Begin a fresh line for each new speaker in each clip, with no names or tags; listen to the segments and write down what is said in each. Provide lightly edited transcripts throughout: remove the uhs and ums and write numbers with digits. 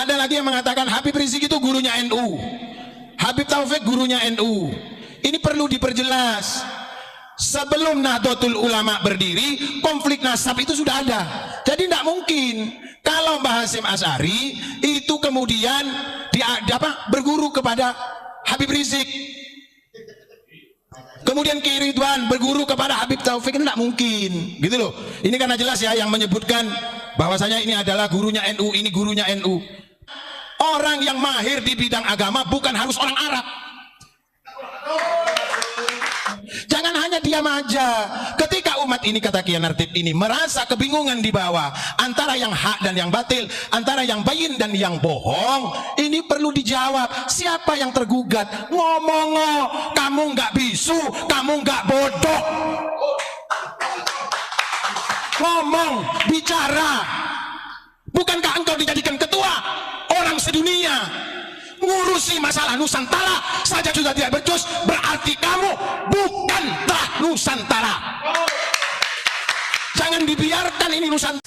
Ada lagi yang mengatakan Habib Rizik itu gurunya NU, Habib Taufik gurunya NU. Ini perlu diperjelas. Sebelum Nahdlatul Ulama berdiri, konflik nasab itu sudah ada. Jadi tidak mungkin kalau Mbah Hasyim Asy'ari itu kemudian berguru kepada Habib Rizik, kemudian Ki Ridwan berguru kepada Habib Taufik, itu tidak mungkin, gitu loh. Ini karena jelas ya yang menyebutkan bahwasanya ini adalah gurunya NU, ini gurunya NU. Orang yang mahir di bidang agama bukan harus orang Arab. Jangan hanya diam aja. Ketika umat ini, kata Kiai Nartib ini, merasa kebingungan di bawah antara yang hak dan yang batil, antara yang bayin dan yang bohong, ini perlu dijawab. Siapa yang tergugat? Ngomong, kamu nggak bisu, kamu nggak bodoh. Ngomong, bicara. Bukankah engkau dijadikan ketua orang sedunia? Ngurusi masalah Nusantara saja sudah tidak becus, berarti kamu bukanlah Nusantara. Jangan dibiarkan ini Nusantara.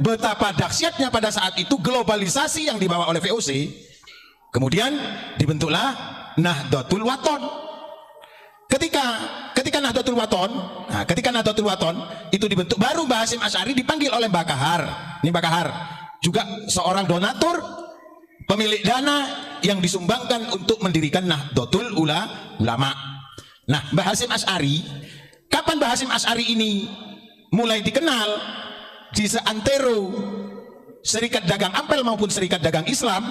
Betapa dahsyatnya pada saat itu globalisasi yang dibawa oleh VOC. Kemudian dibentuklah Nahdlatul Wathon. Ketika Nahdlatul Wathon itu dibentuk, baru Mbah Hasyim Asy'ari dipanggil oleh Mbah Kahar. Ini Mbah Kahar juga seorang donatur, pemilik dana yang disumbangkan untuk mendirikan Nahdlatul Ulama. Nah, Mbah Hasyim Asy'ari, kapan Mbah Hasyim Asy'ari ini mulai dikenal di seantero Serikat Dagang Ampel maupun Serikat Dagang Islam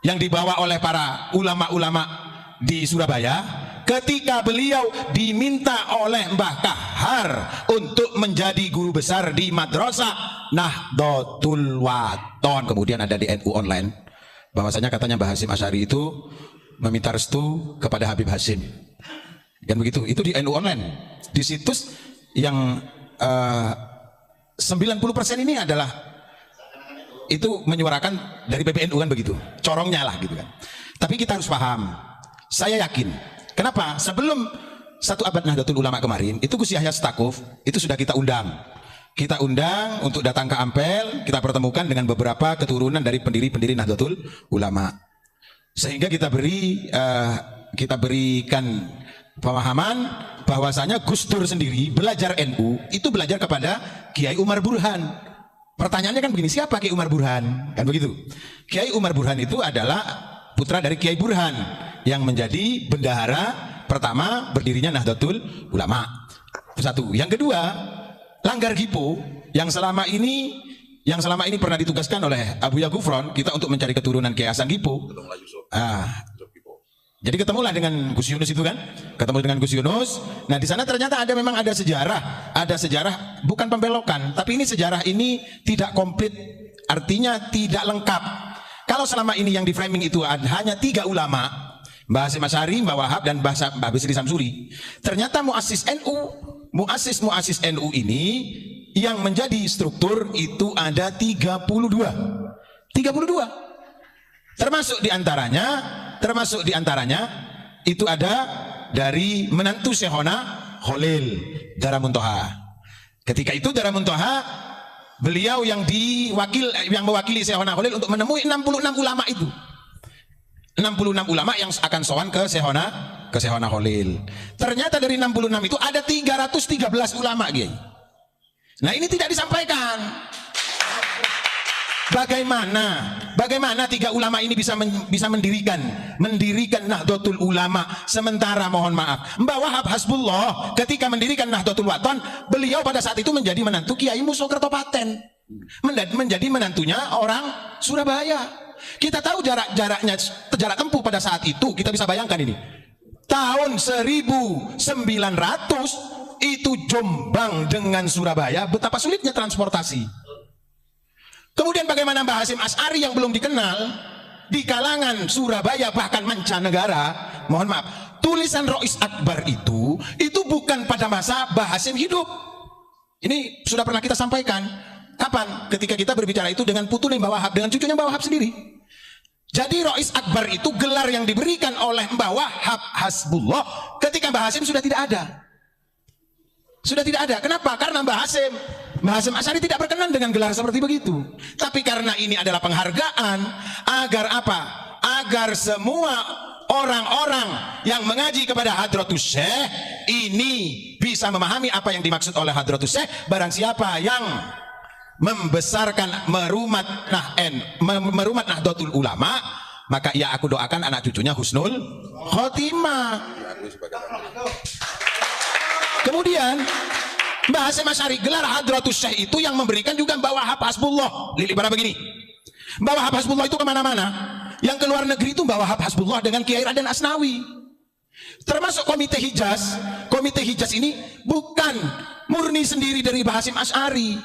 yang dibawa oleh para ulama-ulama di Surabaya? Ketika beliau diminta oleh Mbah Kahar untuk menjadi guru besar di madrasah Nahdlatul Wathon. Kemudian ada di NU Online bahwasanya katanya Mbah Hasyim Asy'ari itu meminta restu kepada Habib Hasyim. Kan begitu. Itu di NU Online. Di situs yang 90% ini adalah itu menyuarakan dari PBNU, kan begitu. Corongnya lah gitu kan. Tapi kita harus paham. Saya yakin. Kenapa? Sebelum 1 abad Nahdlatul Ulama kemarin, itu Gus Yahya Stakuf itu sudah kita undang. Kita undang untuk datang ke Ampel, kita pertemukan dengan beberapa keturunan dari pendiri-pendiri Nahdlatul Ulama. Sehingga kita berikan pemahaman bahwasanya Gus Dur sendiri belajar NU itu belajar kepada Kiai Umar Burhan. Pertanyaannya kan begini, siapa Kiai Umar Burhan? Kan begitu. Kiai Umar Burhan itu adalah putra dari Kiai Burhan yang menjadi bendahara pertama berdirinya Nahdlatul Ulama. Itu satu. Yang kedua, Langgar Gipo yang selama ini pernah ditugaskan oleh Abu Yagufron kita untuk mencari keturunan Kiai Hasan Gipo. Jadi ketemulah dengan Gus Yunus itu kan, ketemu dengan Gus Yunus. Nah di sana ternyata memang ada sejarah bukan pembelokan, tapi ini sejarah ini tidak komplit, artinya tidak lengkap. Kalau selama ini yang di framing itu hanya 3 ulama, Mbah Hasyim Asy'ari, Mbah Wahab dan Mbah Bisri Samsuri. Ternyata muassis NU ini yang menjadi struktur itu ada 32. Termasuk diantaranya itu ada dari menantu Syekhona Khalil Daramuntoha. Ketika itu Daramuntoha beliau yang mewakili Syekhona Khalil untuk menemui 66 ulama itu. 66 ulama yang akan sowan ke Syekhona Khalil. Ternyata dari 66 itu ada 313 ulama, Kiai. Nah, ini tidak disampaikan. Bagaimana 3 ulama ini bisa mendirikan Nahdlatul Ulama, sementara mohon maaf Mbah Wahab Hasbullah ketika mendirikan Nahdlatul Wathon, beliau pada saat itu menjadi menantu Kiai Muso Kertopaten, menjadi menantunya orang Surabaya. Kita tahu jarak tempuh pada saat itu, kita bisa bayangkan ini tahun 1900 itu Jombang dengan Surabaya betapa sulitnya transportasi. Kemudian bagaimana Mbah Hasyim Asy'ari yang belum dikenal di kalangan Surabaya bahkan mancanegara. Mohon maaf, tulisan Rois Akbar itu bukan pada masa Mbah Hasyim hidup. Ini sudah pernah kita sampaikan. Kapan? Ketika kita berbicara itu dengan putune Mbah Wahab, dengan cucunya Mbah Wahab sendiri. Jadi Rois Akbar itu gelar yang diberikan oleh Mbah Wahab Hasbullah ketika Mbah Hasyim sudah tidak ada. Sudah tidak ada. Kenapa? Karena Mbah Hasyim Asy'ari tidak berkenan dengan gelar seperti begitu. Tapi karena ini adalah penghargaan agar apa? Agar semua orang-orang yang mengaji kepada Hadratus Syekh ini bisa memahami apa yang dimaksud oleh Hadratus Syekh. Barang siapa yang membesarkan merumat Nahdlatul Ulama, maka ya aku doakan anak cucunya husnul khotimah. Kemudian Mbah Hasyim Asy'ari, gelar Hadratus Syekh itu yang memberikan juga Mbah Wahab Hasbullah. Lili pada begini, Mbah Wahab Hasbullah itu kemana-mana. Yang ke luar negeri itu Mbah Wahab Hasbullah dengan Kiai Raden Asnawi. Termasuk Komite Hijaz. Komite Hijaz ini bukan murni sendiri dari Mbah Hasyim Asy'ari.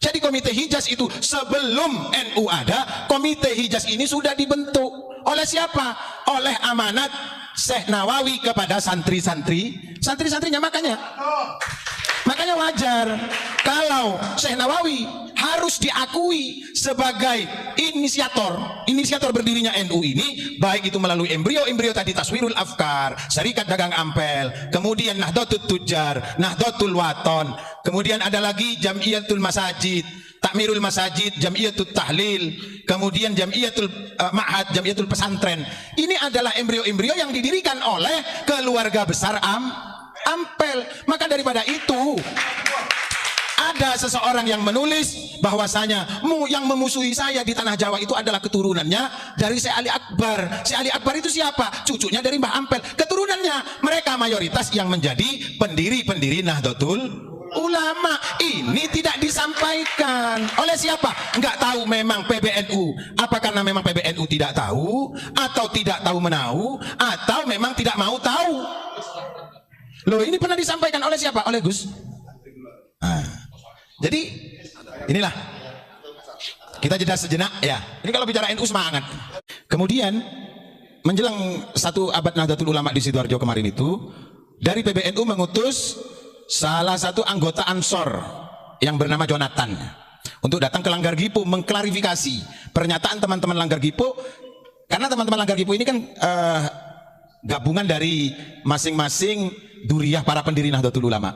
Jadi Komite Hijaz itu sebelum NU ada, Komite Hijaz ini sudah dibentuk oleh siapa? Oleh amanat Syekh Nawawi kepada santri-santrinya. Makanya wajar kalau Syekh Nawawi harus diakui sebagai inisiator berdirinya NU ini, baik itu melalui embrio tadi Taswirul Afkar, Syarikat Dagang Ampel, kemudian Nahdlatul Tujjar, Nahdlatul Waton, kemudian ada lagi Jamiyatul Masajid, Takmirul Masajid, Jamiyatul Tahlil, kemudian Jamiyatul Ma'had, Jamiyatul Pesantren. Ini adalah embrio-embrio yang didirikan oleh keluarga besar Ampel. Maka daripada itu ada seseorang yang menulis bahwasanya yang memusuhi saya di tanah Jawa itu adalah keturunannya dari Syekh Ali Akbar. Syekh Ali Akbar itu siapa? Cucunya dari Mbah Ampel. Keturunannya mereka mayoritas yang menjadi pendiri Nahdlatul Ulama. Ini tidak disampaikan oleh siapa? Enggak tahu memang PBNU. Apa karena memang PBNU tidak tahu, atau tidak tahu menahu, atau memang tidak mau tahu? Loh, ini pernah disampaikan oleh siapa? Oleh Gus. Jadi inilah, kita jeda sejenak ya. Ini kalau bicara NU semangat. Kemudian menjelang 1 abad Nahdlatul Ulama di Sidoarjo kemarin itu, dari PBNU mengutus salah satu anggota Ansor yang bernama Jonathan untuk datang ke Langgar Gipo mengklarifikasi pernyataan teman-teman Langgar Gipo, karena teman-teman Langgar Gipo ini kan gabungan dari masing-masing duriyah para pendiri Nahdlatul Ulama.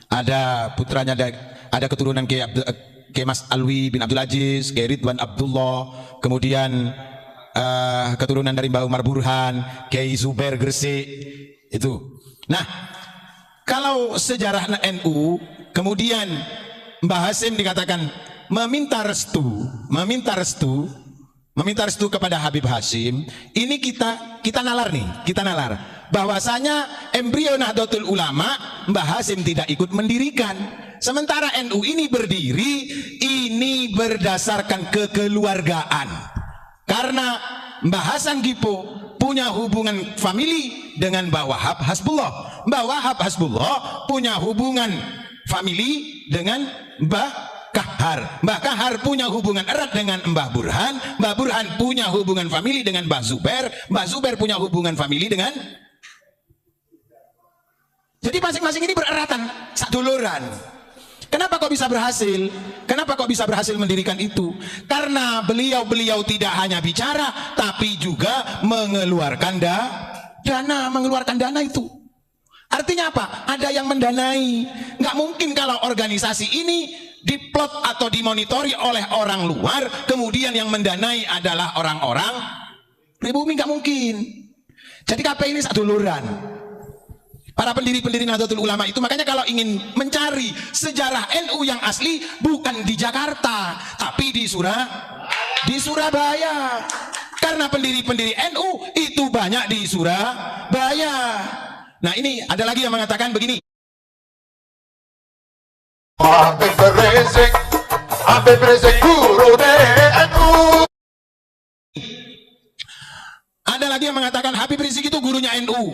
Ada putranya, ada keturunan Kiai Mas Alwi bin Abdul Aziz, Kiai Ridwan Abdullah, kemudian keturunan dari Mbah Umar Burhan, Kiai Zubair Gresik itu. Nah, kalau sejarah NU, kemudian Mbah Hasyim dikatakan meminta restu kepada Habib Hasyim. Ini kita nalar bahwasanya embrio Nahdlatul Ulama Mbah Hasyim tidak ikut mendirikan. Sementara NU ini berdiri ini berdasarkan kekeluargaan. Karena Mbah Hasan Gipo punya hubungan famili dengan Mbah Wahab Hasbullah. Mbah Wahab Hasbullah punya hubungan famili dengan Mbah Kahar. Mbah Kahar punya hubungan erat dengan Mbah Burhan. Mbah Burhan punya hubungan famili dengan Mbah Zubair. Mbah Zubair punya hubungan famili dengan... Jadi masing-masing ini bereratan, saduluran. Kenapa kok bisa berhasil? Kenapa kok bisa berhasil mendirikan itu? Karena beliau tidak hanya bicara, tapi juga mengeluarkan dana itu. Artinya apa? Ada yang mendanai. Nggak mungkin kalau organisasi ini diplot atau dimonitori oleh orang luar, kemudian yang mendanai adalah orang-orang pribumi, nggak mungkin. Jadi KPI ini saduluran. Para pendiri-pendiri Nahdlatul Ulama itu, makanya kalau ingin mencari sejarah NU yang asli bukan di Jakarta, tapi di Surabaya. Karena pendiri-pendiri NU itu banyak di Surabaya. Nah, ini ada lagi yang mengatakan begini. Ada lagi yang mengatakan Habib Rizik itu gurunya NU.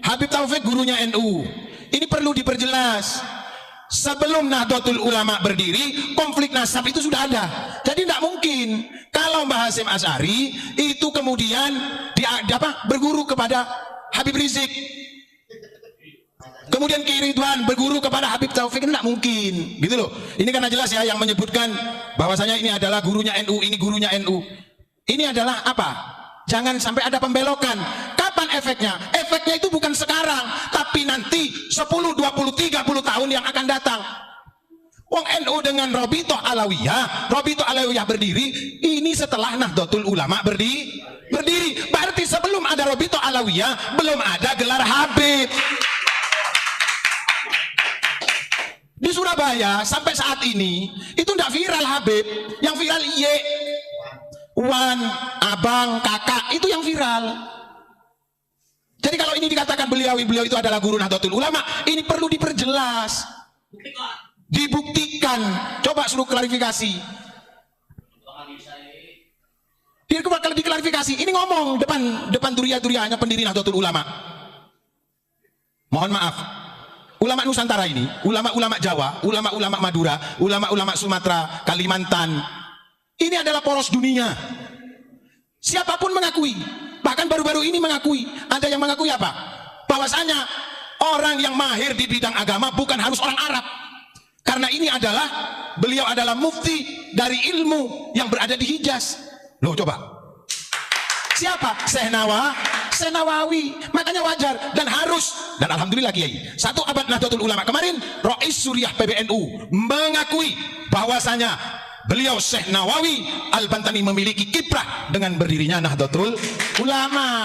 Habib Taufik gurunya NU. Ini perlu diperjelas. Sebelum Nahdlatul Ulama berdiri, konflik nasab itu sudah ada. Jadi tidak mungkin kalau Mbah Hasyim Asy'ari itu kemudian berguru kepada Habib Rizik, kemudian Kiai Ridwan berguru kepada Habib Taufik, ini tidak mungkin, gitu loh. Ini karena jelas ya yang menyebutkan bahwasanya ini adalah gurunya NU, ini gurunya NU. Ini adalah apa? Jangan sampai ada pembelokan. Kapan efeknya? Efeknya itu bukan sekarang, tapi nanti 10, 20, 30 tahun yang akan datang. Wong NU dengan Robitoh Alawiyah berdiri, ini setelah Nahdlatul Ulama berdiri. Berarti sebelum ada Robitoh Alawiyah, belum ada gelar Habib. Di Surabaya sampai saat ini itu tidak viral Habib, yang viral Iye, Wan, Abang, Kakak, itu yang viral. Jadi kalau ini dikatakan beliau itu adalah guru Nahdlatul Ulama, ini perlu diperjelas, dibuktikan. Coba suruh klarifikasi. Diklarifikasi. Ini ngomong depan duria-durianya pendiri Nahdlatul Ulama. Mohon maaf. Ulama Nusantara ini, ulama-ulama Jawa, ulama-ulama Madura, ulama-ulama Sumatera, Kalimantan, ini adalah poros dunia. Siapapun mengakui, bahkan baru-baru ini mengakui, ada yang mengakui apa? Bahwasanya orang yang mahir di bidang agama bukan harus orang Arab. Karena ini adalah, beliau adalah mufti dari ilmu yang berada di Hijaz. Loh coba. Siapa? Syekh Nawawi. Makanya wajar dan harus, dan alhamdulillah Kiai, 1 abad Nahdlatul Ulama kemarin, Rais Suriah PBNU mengakui bahwasanya beliau Syekh Nawawi Al-Bantani memiliki kiprah dengan berdirinya Nahdlatul Ulama.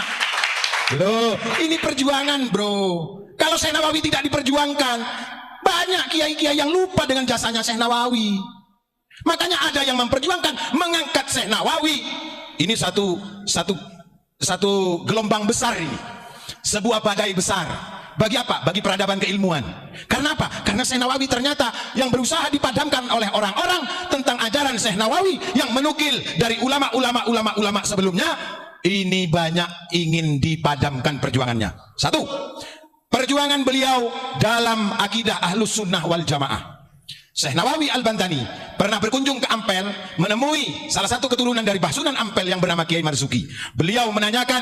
Loh, ini perjuangan, bro. Kalau Syekh Nawawi tidak diperjuangkan, banyak kiai-kiai yang lupa dengan jasanya Syekh Nawawi. Makanya ada yang memperjuangkan mengangkat Syekh Nawawi. Ini satu gelombang besar ini, sebuah badai besar. Bagi apa? Bagi peradaban keilmuan. Karena apa? Karena Syekh Nawawi ternyata yang berusaha dipadamkan oleh orang-orang tentang ajaran Syekh Nawawi yang menukil dari ulama-ulama sebelumnya. Ini banyak ingin dipadamkan perjuangannya. 1, perjuangan beliau dalam akidah Ahlus Sunnah wal Jamaah. Syekh Nawawi Al-Bantani pernah berkunjung ke Ampel, menemui salah satu keturunan dari Basunan Ampel yang bernama Kiai Marzuki. Beliau menanyakan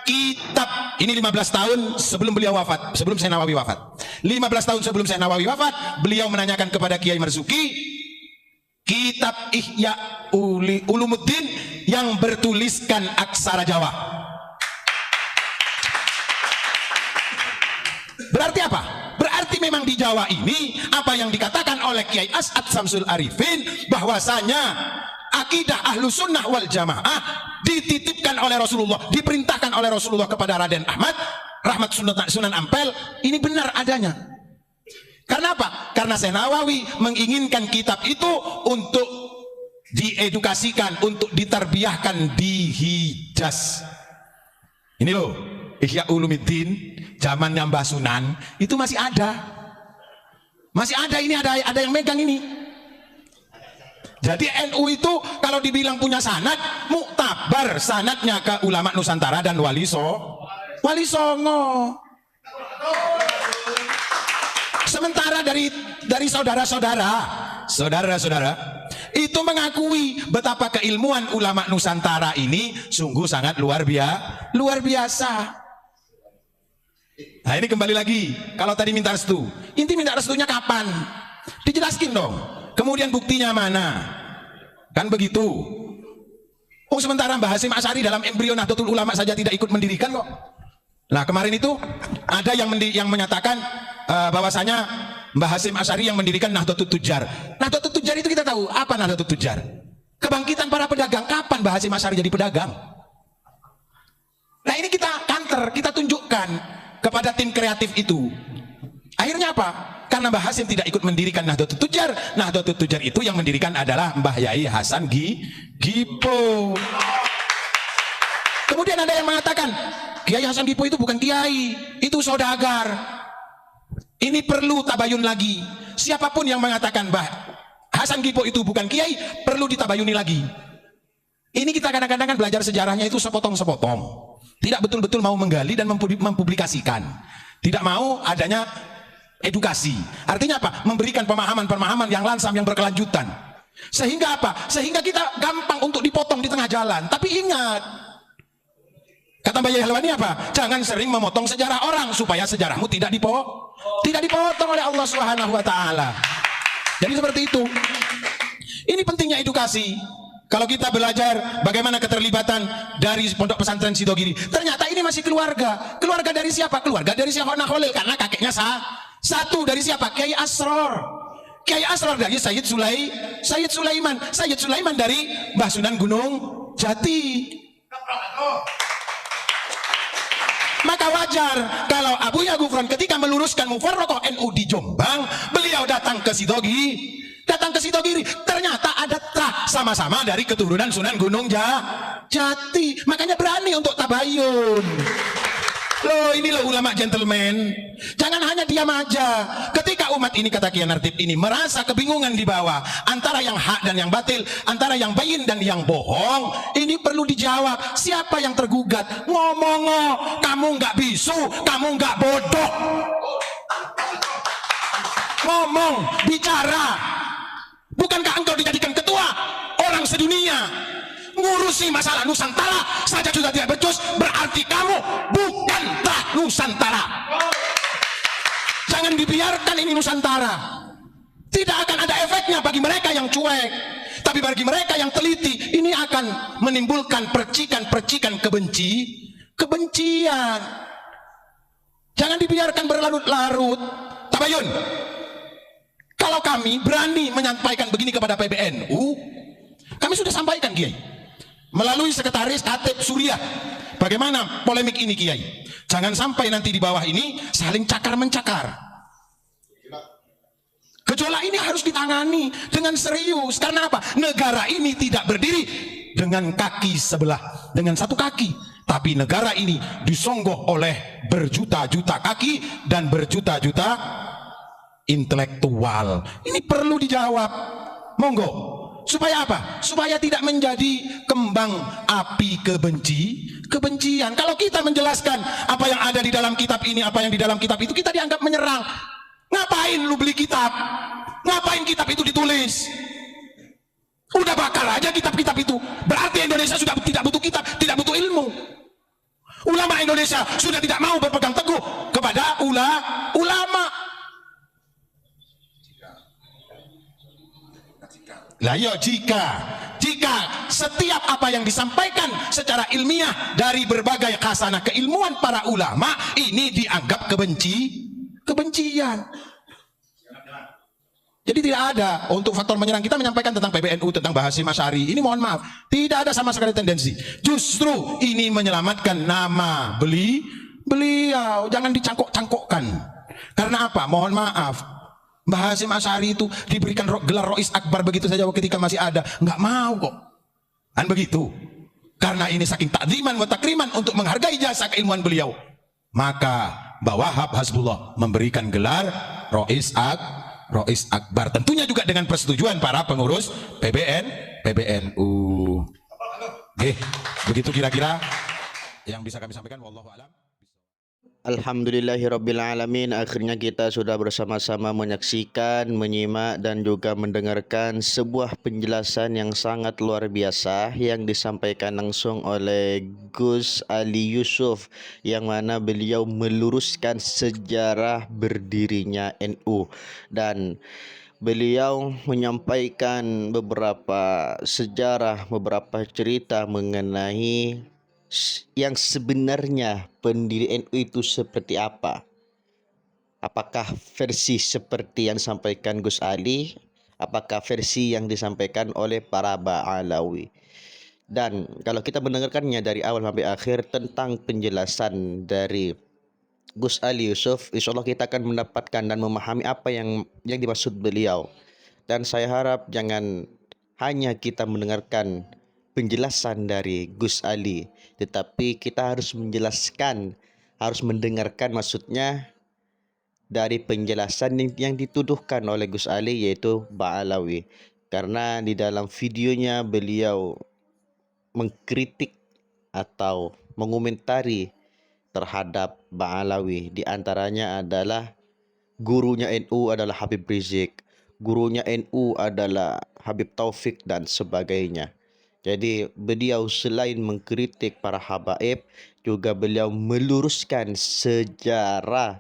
kitab, ini 15 tahun sebelum beliau wafat, sebelum Syekh Nawawi wafat. 15 tahun sebelum Syekh Nawawi wafat, beliau menanyakan kepada Kiai Marzuki kitab Ihya Ulumuddin yang bertuliskan aksara Jawa. Berarti apa? Berarti memang di Jawa ini apa yang dikatakan oleh Kiai As'ad Samsul Arifin, bahwasanya akidah Ahlus Sunnah wal Jamaah dititipkan oleh Rasulullah, diperintahkan oleh Rasulullah kepada Raden Ahmad Rahmat Sunan Ampel, ini benar adanya. Karena apa? Karena Syekh Nawawi menginginkan kitab itu untuk diedukasikan, untuk ditarbiyahkan di Hijaz. Ini loh, Ihya Ulumuddin zamannya Mbah Sunan itu masih ada. Ini ada yang megang ini. Jadi NU itu kalau dibilang punya sanad, muktabar sanadnya ke ulama Nusantara dan Wali Songo. Sementara dari saudara-saudara itu mengakui betapa keilmuan ulama Nusantara ini sungguh sangat luar biasa. Nah ini kembali lagi, kalau tadi minta restu, inti minta restunya kapan? Dijelaskin dong. Kemudian buktinya mana? Kan begitu. Oh sementara Mbah Hasyim Asy'ari dalam embrio Nahdlatul Ulama saja tidak ikut mendirikan kok. Nah kemarin itu ada yang menyatakan bahwasanya Mbah Hasyim Asy'ari yang mendirikan Nahdlatul Tujar. Nahdlatul Tujar itu kita tahu apa Nahdlatul Tujar? Kebangkitan para pedagang. Kapan Mbah Hasyim Asy'ari jadi pedagang? Nah ini kita kanter, kita tunjukkan kepada tim kreatif itu. Akhirnya apa? Karena Mbah Hasyim tidak ikut mendirikan Nahdlatul Tujar. Nahdlatul Tujar itu yang mendirikan adalah Mbah Yai Hasan Gipo. Kemudian ada yang mengatakan Kiai Hasan Gipo itu bukan kiai, itu saudagar. Ini perlu tabayun lagi. Siapapun yang mengatakan Mbah Hasan Gipo itu bukan kiai, perlu ditabayuni lagi. Ini kita kadang-kadang kan belajar sejarahnya itu sepotong-sepotong. Tidak betul-betul mau menggali dan mempublikasikan. Tidak mau adanya edukasi. Artinya apa? Memberikan pemahaman-pemahaman yang lansam, yang berkelanjutan. Sehingga apa? Sehingga kita gampang untuk dipotong di tengah jalan. Tapi ingat, kata Mbak Yai Halwani apa? Jangan sering memotong sejarah orang supaya sejarahmu tidak dipotong oleh Allah Subhanahu wa taala. Jadi seperti itu. Ini pentingnya edukasi. Kalau kita belajar bagaimana keterlibatan dari Pondok Pesantren Sidogiri, ternyata ini masih keluarga. Keluarga dari siapa? Keluarga dari Syekhona Khalil, karena kakeknya satu. Dari siapa? Kiai Asror. Kiai Asror dari Sayyid Sulaiman. Sayyid Sulaiman dari Mbah Sunan Gunung Jati. Maka wajar kalau Abuya Gufron ketika meluruskan Mufarraqah NU di Jombang, beliau datang ke Sidogiri, ternyata ada sama-sama dari keturunan Sunan Gunung Jati. Makanya berani untuk tabayun. Loh, ini loh ulama gentleman. Jangan hanya diam aja. Ketika umat ini, kata Kiai Nartib ini, merasa kebingungan di bawah antara yang hak dan yang batil, antara yang bayin dan yang bohong, ini perlu dijawab. Siapa yang tergugat? Ngomong, kamu nggak bisu, kamu nggak bodoh. Ngomong, bicara. Bukankah engkau dijadikan ketua orang sedunia? Ngurusi masalah Nusantara saja sudah tidak becus, berarti kamu bukanlah Nusantara. Jangan dibiarkan ini Nusantara. Tidak akan ada efeknya bagi mereka yang cuek, tapi bagi mereka yang teliti, ini akan menimbulkan percikan-percikan kebencian. Jangan dibiarkan berlarut-larut. Tabayun. Kalau kami berani menyampaikan begini kepada PBNU, kami sudah sampaikan, Kiai, melalui sekretaris Katib Surya, bagaimana polemik ini, Kiai. Jangan sampai nanti di bawah ini saling cakar-mencakar. Gejolak ini harus ditangani dengan serius. Karena apa? Negara ini tidak berdiri dengan kaki sebelah, dengan satu kaki, tapi negara ini disonggoh oleh berjuta-juta kaki dan berjuta-juta intelektual. Ini perlu dijawab. Monggo. Supaya apa? Supaya tidak menjadi kembang api kebencian. Kalau kita menjelaskan apa yang ada di dalam kitab ini, apa yang di dalam kitab itu, kita dianggap menyerang. Ngapain lu beli kitab? Ngapain kitab itu ditulis? Udah bakal aja kitab-kitab itu. Berarti Indonesia sudah tidak butuh kitab, tidak butuh ilmu. Ulama Indonesia sudah tidak mau berpegang teguh kepada ulama. Lah yo, jika setiap apa yang disampaikan secara ilmiah dari berbagai khasanah keilmuan para ulama ini dianggap kebencian. Jadi tidak ada untuk faktor menyerang. Kita menyampaikan tentang PBNU, tentang Mbah Hasyim Asy'ari, ini mohon maaf, tidak ada sama sekali tendensi. Justru ini menyelamatkan nama beliau, jangan dicangkok-cangkokkan. Karena apa? Mohon maaf, Mbah Hasyim Asy'ari itu diberikan gelar Rois Akbar begitu saja ketika masih ada, nggak mau kok. Kan begitu. Karena ini saking takziman wa takriman untuk menghargai jasa keilmuan beliau, maka Mbah Wahab Hasbullah memberikan gelar Rois Akbar, tentunya juga dengan persetujuan para pengurus PBNU. Begitu kira-kira yang bisa kami sampaikan. Wallahu a'lam.
Alhamdulillahirrabbilalamin. Akhirnya kita sudah bersama-sama menyaksikan, menyimak dan juga mendengarkan sebuah penjelasan yang sangat luar biasa yang disampaikan langsung oleh Gus Ali Yusuf, yang mana beliau meluruskan sejarah berdirinya NU, dan beliau menyampaikan beberapa sejarah, beberapa cerita mengenai yang sebenarnya pendiri NU itu seperti apa. Apakah versi seperti yang disampaikan Gus Ali, apakah versi yang disampaikan oleh para Ba'alawi. Dan kalau kita mendengarkannya dari awal sampai akhir tentang penjelasan dari Gus Ali Yusuf, insya Allah kita akan mendapatkan dan memahami apa yang dimaksud beliau. Dan saya harap jangan hanya kita mendengarkan penjelasan dari Gus Ali, tetapi kita harus menjelaskan, harus mendengarkan maksudnya dari penjelasan yang dituduhkan oleh Gus Ali, yaitu Ba'alawi. Karena di dalam videonya beliau mengkritik atau mengomentari terhadap Ba'alawi. Di antaranya adalah gurunya NU adalah Habib Rizik, gurunya NU adalah Habib Taufik dan sebagainya. Jadi beliau selain mengkritik para habaib, juga beliau meluruskan sejarah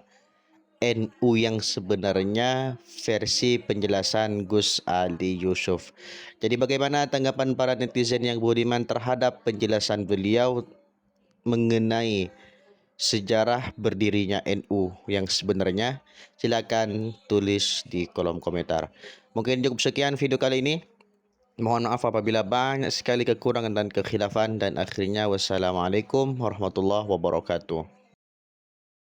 NU yang sebenarnya versi penjelasan Gus Ali Yusuf. Jadi bagaimana tanggapan para netizen yang budiman terhadap penjelasan beliau mengenai sejarah berdirinya NU yang sebenarnya? Silakan tulis di kolom komentar. Mungkin cukup sekian video kali ini. Mohon maaf apabila banyak sekali kekurangan dan kekhilafan, dan akhirnya wassalamualaikum warahmatullahi wabarakatuh.